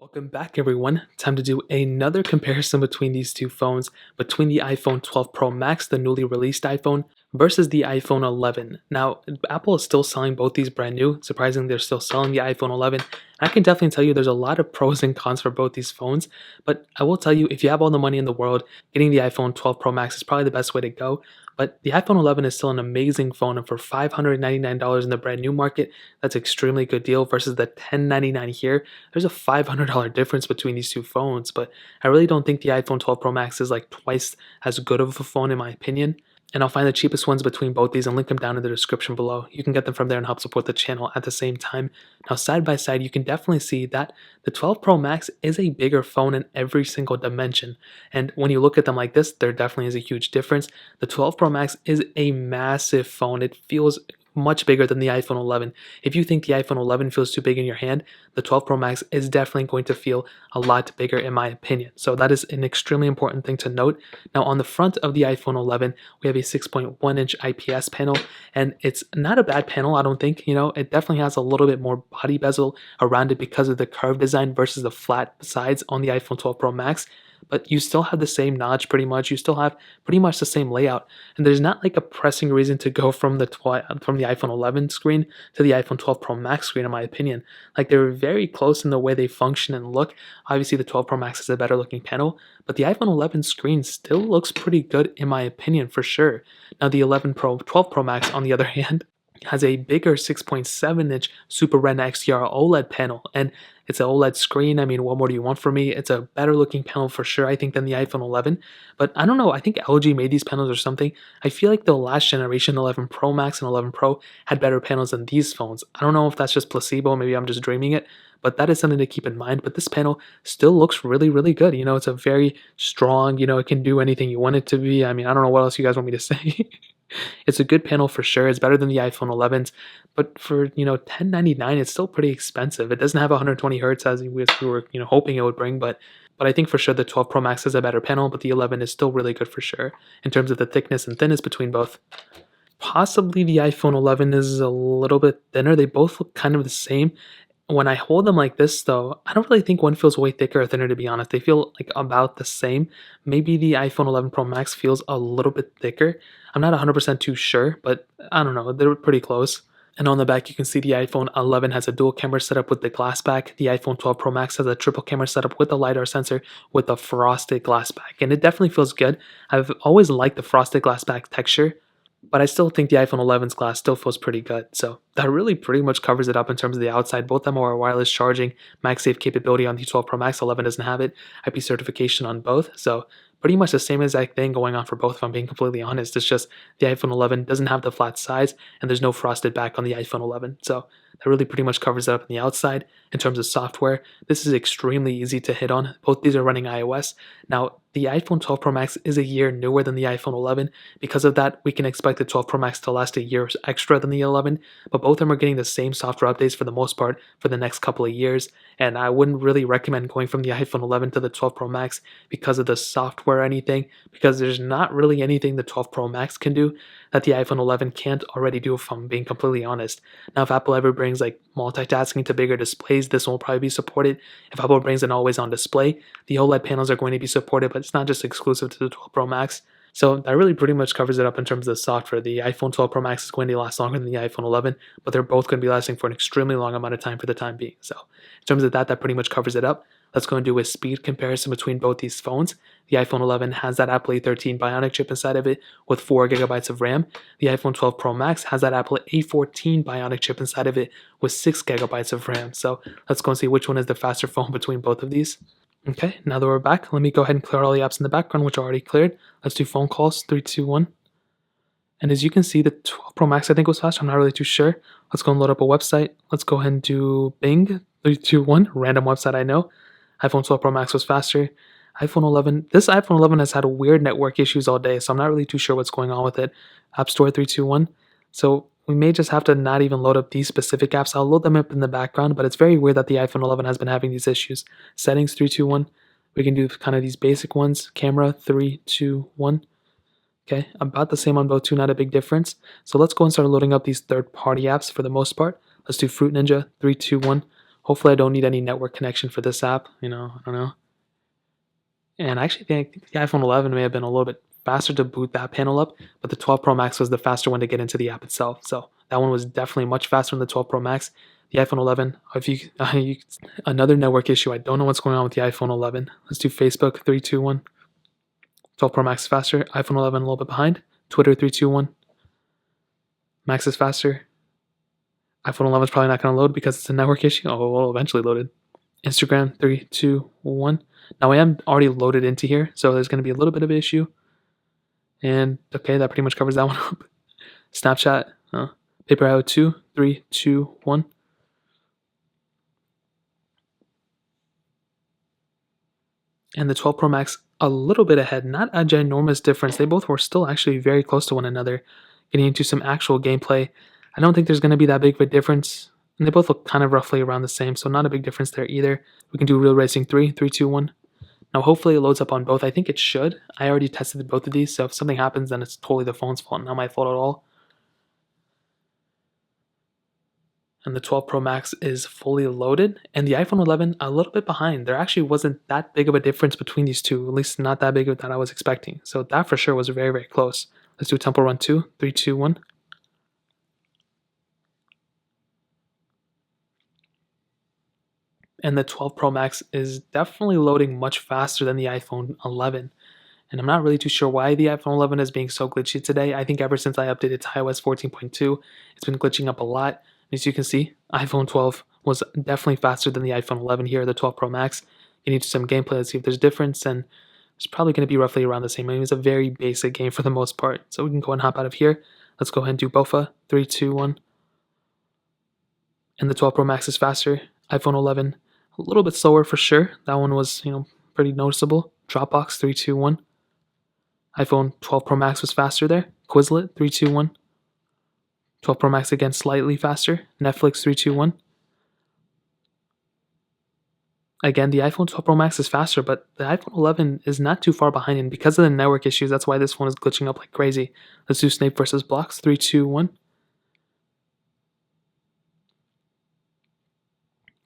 Welcome back, everyone. Time to do another comparison between these two phones, between the iPhone 12 Pro Max, the newly released iPhone, versus the iPhone 11. Now, Apple is still selling both these brand new. Surprisingly, they're still selling the iPhone 11. I can definitely tell you there's a lot of pros and cons for both these phones, but I will tell you if you have all the money in the world, getting the iPhone 12 Pro Max is probably the best way to go. But the iPhone 11 is still an amazing phone, and for $599 in the brand new market, that's an extremely good deal versus the $1,099 here. There's a $500 difference between these two phones, but I really don't think the iPhone 12 Pro Max is like twice as good of a phone in my opinion. And I'll find the cheapest ones between both these and link them down in the description below. You can get them from there and help support the channel at the same time. Now, side by side, you can definitely see that the 12 Pro Max is a bigger phone in every single dimension. And when you look at them like this, there definitely is a huge difference. The 12 Pro Max is a massive phone. It feels much bigger than the iPhone 11. If you think the iPhone 11 feels too big in your hand, the 12 Pro Max is definitely going to feel a lot bigger in my opinion. So that is an extremely important thing to note. Now on the front of the iPhone 11, we have a 6.1-inch IPS panel, and it's not a bad panel, I don't think. It definitely has a little bit more body bezel around it because of the curved design versus the flat sides on the iPhone 12 Pro Max. But you still have the same notch pretty much. You still have pretty much the same layout. And there's not like a pressing reason to go from the iPhone 11 screen to the iPhone 12 Pro Max screen, in my opinion. Like, they're very close in the way they function and look. Obviously, the 12 Pro Max is a better looking panel, but the iPhone 11 screen still looks pretty good in my opinion, for sure. Now, the 12 Pro Max, on the other hand, has a bigger 6.7-inch Super Retina XDR OLED panel, and it's an OLED screen. I mean, what more do you want from me? It's a better looking panel for sure, I think, than the iPhone 11. But I don't know, I think LG made these panels or something. I feel like the last generation 11 Pro Max and 11 Pro had better panels than these phones. I don't know if that's just placebo, maybe I'm just dreaming it, but that is something to keep in mind. But this panel still looks really, really good. It's a very strong, it can do anything you want it to be. I mean, I don't know what else you guys want me to say. It's a good panel for sure. It's better than the iPhone 11s, but for $1099, it's still pretty expensive. It doesn't have 120 hertz as we were hoping it would bring, but I think for sure the 12 Pro Max has a better panel, but the 11 is still really good for sure in terms of the thickness and thinness between both. Possibly the iPhone 11 is a little bit thinner. They both look kind of the same. When I hold them like this, though, I don't really think one feels way thicker or thinner, to be honest. They feel like about the same. Maybe the iPhone 11 Pro Max feels a little bit thicker. I'm not 100% too sure, but I don't know. They're pretty close. And on the back, you can see the iPhone 11 has a dual camera setup with the glass back. The iPhone 12 Pro Max has a triple camera setup with the LiDAR sensor with a frosted glass back. And it definitely feels good. I've always liked the frosted glass back texture, but I still think the iPhone 11's glass still feels pretty good. So that really pretty much covers it up in terms of the outside. Both of them are wireless charging, MagSafe capability on the 12 Pro Max. 11 doesn't have it. IP certification on both. So pretty much the same exact thing going on for both, if I'm being completely honest. It's just the iPhone 11 doesn't have the flat sides, and there's no frosted back on the iPhone 11. So that really pretty much covers it up on the outside. In terms of software, this is extremely easy to hit on. Both these are running iOS. Now, the iPhone 12 Pro Max is a year newer than the iPhone 11. Because of that, we can expect the 12 Pro Max to last a year extra than the 11, but both of them are getting the same software updates for the most part for the next couple of years, and I wouldn't really recommend going from the iPhone 11 to the 12 Pro Max because of the software or anything, because there's not really anything the 12 Pro Max can do that the iPhone 11 can't already do, if I'm being completely honest. Now, if Apple ever brings like multitasking to bigger displays, this will probably be supported. If Apple brings an always-on display, the OLED panels are going to be supported, but it's not just exclusive to the 12 Pro Max. So that really pretty much covers it up in terms of the software. The iPhone 12 Pro Max is going to last longer than the iPhone 11, but they're both going to be lasting for an extremely long amount of time for the time being. So in terms of that pretty much covers it up. Let's go and do a speed comparison between both these phones. The iPhone 11 has that Apple A13 Bionic chip inside of it with 4 gigabytes of RAM. The iPhone 12 Pro Max has that Apple A14 Bionic chip inside of it with 6 gigabytes of RAM. So let's go and see which one is the faster phone between both of these. Okay, now that we're back, let me go ahead and clear all the apps in the background, which are already cleared. Let's do phone calls, 3, 2, 1. And as you can see, the 12 Pro Max I think was faster. I'm not really too sure. Let's go and load up a website. Let's go ahead and do Bing, 3, 2, 1, random website I know. iPhone 12 Pro Max was faster. iPhone 11, this iPhone 11 has had weird network issues all day, so I'm not really too sure what's going on with it. App Store, 3, 2, 1. So we may just have to not even load up these specific apps. I'll load them up in the background, but it's very weird that the iPhone 11 has been having these issues. Settings, 3, 2, 1. We can do kind of these basic ones. Camera, 3, 2, 1. Okay, about the same on both, too, not a big difference. So let's go and start loading up these third-party apps for the most part. Let's do Fruit Ninja, 3, 2, 1. Hopefully I don't need any network connection for this app, I don't know. And I actually think the iPhone 11 may have been a little bit faster to boot that panel up, but the 12 Pro Max was the faster one to get into the app itself. So that one was definitely much faster than the 12 Pro Max. The iPhone 11, if another network issue, I don't know what's going on with the iPhone 11. Let's do Facebook, 3, 2, 1. 12 Pro Max is faster, iPhone 11 a little bit behind. Twitter, 3, 2, 1. Max is faster. iPhone 11 is probably not going to load because it's a network issue. Oh, well, eventually loaded. Instagram, 3, 2, 1. Now I am already loaded into here, so there's going to be a little bit of an issue. And okay, that pretty much covers that one up. Snapchat, Paper 2, 3, 2, 1. And the 12 Pro Max a little bit ahead, not a ginormous difference. They both were still actually very close to one another. Getting into some actual gameplay, I don't think there's going to be that big of a difference. And they both look kind of roughly around the same, so not a big difference there either. We can do Real Racing 3, 3, 2, 1. Now hopefully it loads up on both. I think it should. I already tested both of these, so if something happens, then it's totally the phone's fault, not my fault at all. And the 12 Pro Max is fully loaded, and the iPhone 11 a little bit behind. There actually wasn't that big of a difference between these two, at least not that big that I was expecting. So that for sure was very, very close. Let's do Temple Run 2, 3, 2, 1. And the 12 Pro Max is definitely loading much faster than the iPhone 11. And I'm not really too sure why the iPhone 11 is being so glitchy today. I think ever since I updated to iOS 14.2, it's been glitching up a lot. As you can see, iPhone 12 was definitely faster than the iPhone 11 here, the 12 Pro Max. Getting into some gameplay, let's see if there's difference, and it's probably going to be roughly around the same. I mean, it's a very basic game for the most part. So we can go and hop out of here. Let's go ahead and do BOFA, 3, 2, 1. And the 12 Pro Max is faster. iPhone 11, a little bit slower for sure. That one was, pretty noticeable. Dropbox, 3, 2, 1. iPhone 12 Pro Max was faster there. Quizlet, 3, 2, 1. 12 Pro Max again slightly faster. Netflix, 3, 2, 1. Again, the iPhone 12 Pro Max is faster, but the iPhone 11 is not too far behind, and because of the network issues, that's why this phone is glitching up like crazy. Let's do Snape versus Blocks, 3, 2, 1.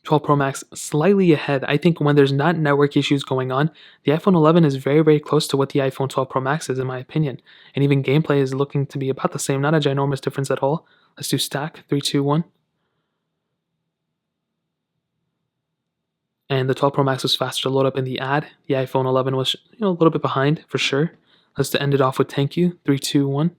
12 Pro Max slightly ahead. I think when there's not network issues going on, the iPhone 11 is very, very close to what the iPhone 12 Pro Max is, in my opinion. And even gameplay is looking to be about the same, not a ginormous difference at all. Let's do Stack, 3, 2, 1. And the 12 Pro Max was faster to load up in the ad. The iPhone 11 was a little bit behind for sure. Let's end it off with Thank You, 3, 2, 1.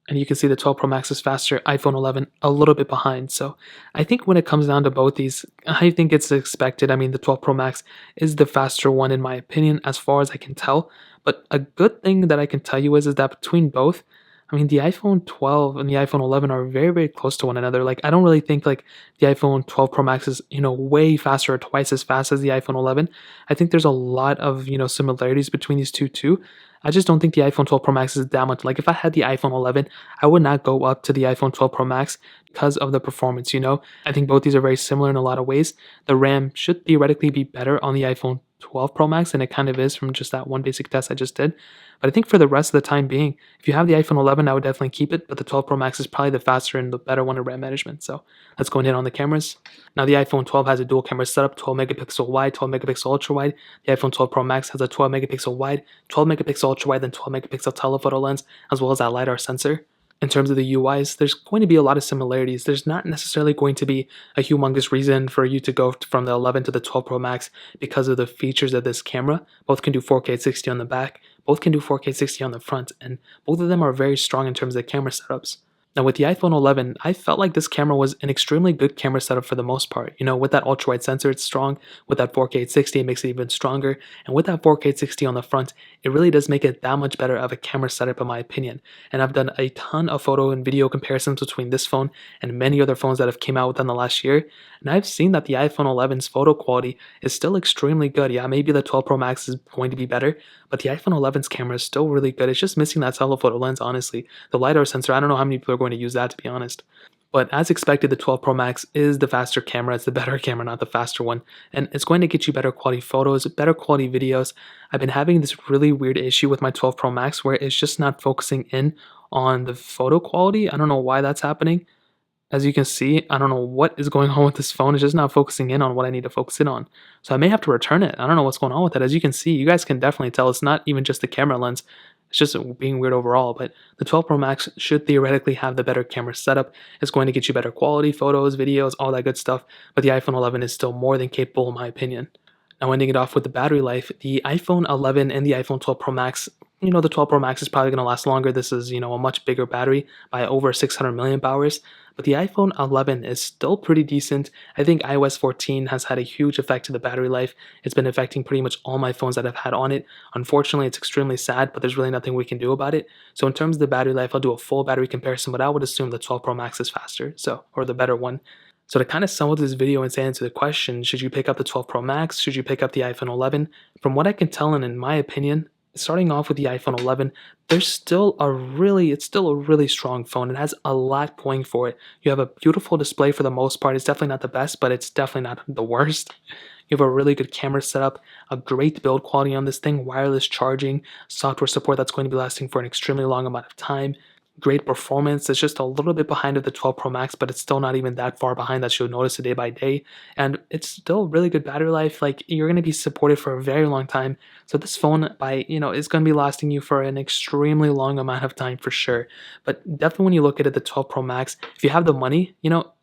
And you can see the 12 Pro Max is faster, iPhone 11 a little bit behind. So I think when it comes down to both these, I think it's expected. I mean, the 12 Pro Max is the faster one in my opinion, as far as I can tell. But a good thing that I can tell you is that between both, I mean, the iPhone 12 and the iPhone 11 are very, very close to one another. Like, I don't really think like the iPhone 12 Pro Max is, way faster or twice as fast as the iPhone 11. I think there's a lot of, similarities between these two too. I just don't think the iPhone 12 Pro Max is that much. Like, if I had the iPhone 11, I would not go up to the iPhone 12 Pro Max because of the performance, I think both these are very similar in a lot of ways. The RAM should theoretically be better on the iPhone 12 Pro Max, and it kind of is from just that one basic test I just did. But I think for the rest of the time being, if you have the iPhone 11, I would definitely keep it, but the 12 Pro Max is probably the faster and the better one in RAM management. So let's go and hit on the cameras. Now the iPhone 12 has a dual camera setup, 12 megapixel wide, 12 megapixel ultra wide. The iPhone 12 Pro Max has a 12 megapixel wide, 12 megapixel ultra wide, then 12 megapixel telephoto lens, as well as that LiDAR sensor. In terms of the UIs, there's going to be a lot of similarities. There's not necessarily going to be a humongous reason for you to go from the 11 to the 12 Pro Max because of the features of this camera. Both can do 4K 60 on the back, both can do 4K 60 on the front, and both of them are very strong in terms of the camera setups. Now with the iPhone 11, I felt like this camera was an extremely good camera setup for the most part. With that ultra-wide sensor, it's strong. With that 4K 60, it makes it even stronger. And with that 4K 60 on the front, it really does make it that much better of a camera setup in my opinion. And I've done a ton of photo and video comparisons between this phone and many other phones that have came out within the last year. And I've seen that the iPhone 11's photo quality is still extremely good. Yeah, maybe the 12 Pro Max is going to be better, but the iPhone 11's camera is still really good. It's just missing that telephoto lens, honestly. The LiDAR sensor, I don't know how many people are going to use that, to be honest. But as expected, the 12 Pro Max is the faster camera. It's the better camera, not the faster one. And it's going to get you better quality photos, better quality videos. I've been having this really weird issue with my 12 Pro Max where it's just not focusing in on the photo quality. I don't know why that's happening. As you can see, I don't know what is going on with this phone. It's just not focusing in on what I need to focus in on. So I may have to return it. I don't know what's going on with it. As you can see, you guys can definitely tell it's not even just the camera lens. It's just being weird overall. But the 12 Pro Max should theoretically have the better camera setup. It's going to get you better quality photos, videos, all that good stuff. But the iPhone 11 is still more than capable in my opinion. Now ending it off with the battery life, the iPhone 11 and the iPhone 12 Pro Max, the 12 Pro Max is probably going to last longer. This is, a much bigger battery by over 600 milliamp hours. But the iPhone 11 is still pretty decent. I think iOS 14 has had a huge effect to the battery life. It's been affecting pretty much all my phones that I've had on it. Unfortunately, it's extremely sad, but there's really nothing we can do about it. So in terms of the battery life, I'll do a full battery comparison, but I would assume the 12 Pro Max is faster, or the better one. So to kind of sum up this video and answer the question, should you pick up the 12 Pro Max? Should you pick up the iPhone 11? From what I can tell, and in my opinion, starting off with the iPhone 11, it's still a really strong phone. It has a lot going for it. You have a beautiful display for the most part. It's definitely not the best, but it's definitely not the worst. You have a really good camera setup, a great build quality on this thing, wireless charging, software support that's going to be lasting for an extremely long amount of time. Great performance. It's just a little bit behind of the 12 Pro Max, but it's still not even that far behind that you'll notice it day by day. And it's still really good battery life. Like, you're going to be supported for a very long time. So this phone is going to be lasting you for an extremely long amount of time for sure. But definitely when you look at it, the 12 Pro Max, if you have the money,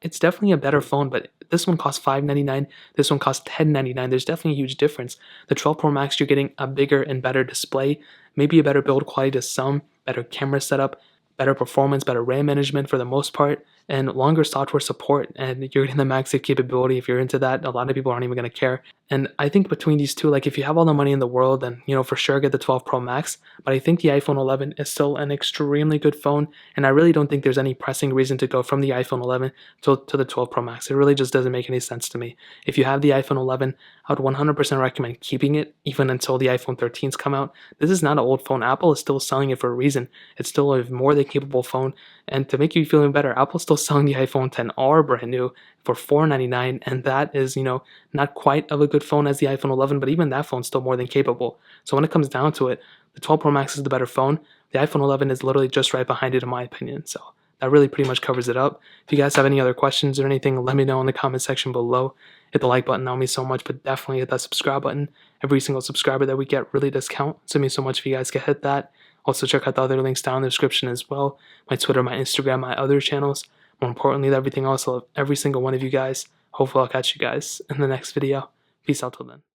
it's definitely a better phone, but this one costs $599. This one costs $1099. There's definitely a huge difference. The 12 Pro Max, you're getting a bigger and better display, maybe a better build quality to some, better camera setup, better performance, better RAM management for the most part, and longer software support. And you're getting the max capability. If you're into that, a lot of people aren't even going to care. And I think between these two, like, if you have all the money in the world, then for sure get the 12 Pro Max. But I think the iPhone 11 is still an extremely good phone, and I really don't think there's any pressing reason to go from the iPhone 11 to the 12 Pro Max. It really just doesn't make any sense to me. If you have the iPhone 11, I would 100% recommend keeping it even until the iPhone 13s come out. This is not an old phone. Apple is still selling it for a reason. It's still a more than capable phone. And to make you feel even better, Apple's still selling the iPhone XR brand new for $499, and that is, not quite of a good phone as the iPhone 11, but even that phone's still more than capable. So when it comes down to it, the 12 Pro Max is the better phone. The iPhone 11 is literally just right behind it in my opinion. So that really pretty much covers it up. If you guys have any other questions or anything, let me know in the comment section below. Hit the like button, that would mean so much, but definitely hit that subscribe button. Every single subscriber that we get really does count, so it means so much if you guys can hit that. Also check out the other links down in the description as well. My Twitter, my Instagram, my other channels. More importantly, everything else, I love every single one of you guys. Hopefully I'll catch you guys in the next video. Peace out till then.